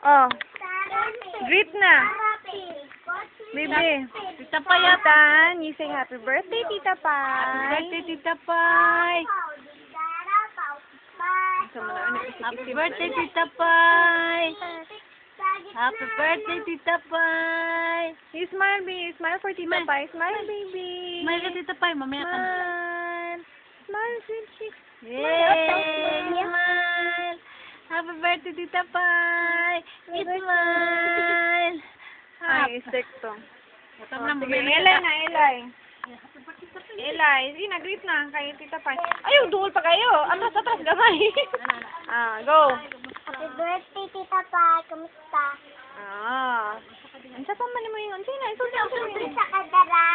Oh, greet na. Baby. Tita Pai, Tan, you say happy birthday, Tita Pai. birthday, Tita Pai. Happy Happy birthday, Tita Pai. Happy birthday, Tita Pai. You smile, baby. Smile for Tita Pai. Smile, baby. Smile ka, Tita Pai. Mamaya ka na. Smile. Smile, sweet cheeks. Yay! Smile. Happy birthday, Tita Pai. Smile. Ay, sekto. Ito na, Sige, mamaya Eli na, Eli. Eli, sige na, greet na kay Tita Pai. Ayaw, duhol pa kayo. Atras, gamay. Go. Happy birthday, Tita Pai. Kamusta? Ang sa paman mo yun. Sino? Ito Sa kadara.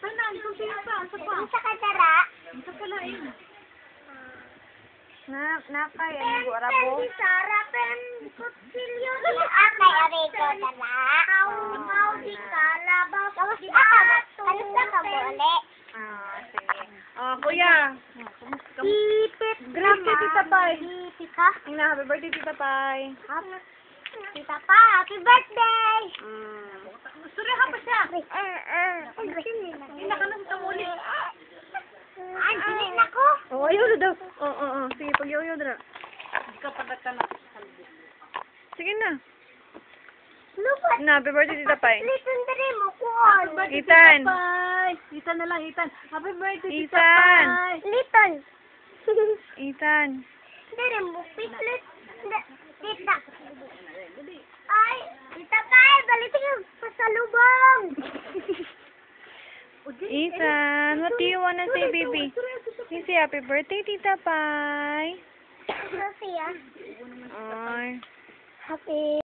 Sana, ito sino pa? Sa pa? Sa kadara. Ito pala yun. Nakay, ano go, arabo? Sara, pen, kutsilyo. Akay, arigo, dala. Mau di kalabaw. Kamusta ka mo ulit? Sige. Kuya. Ipit. Greet kay Tita Pai. Ipit ha? Ina, happy birthday, Tita Pai. Tita Pai, happy birthday! Surya ka pa siya. Hindi ka na sa muli. Andiyan ako. Ayaw na daw. Sige, pag-yaw-yaw na. Hindi ka pa na. Sige na. Lupat. Na, happy birthday, Tita Pai. Listen to mo kuon. Ethan. Ethan na lang, Ethan. Happy birthday, Tita Ethan. Pai. Liton. Ethan. Dere mo pitlit. Tita. Ay, Tita Pai, balitin yung pasalubong. Ethan, what do you wanna say, baby? You say happy birthday, Tita Pai. Sophia. Ay. Happy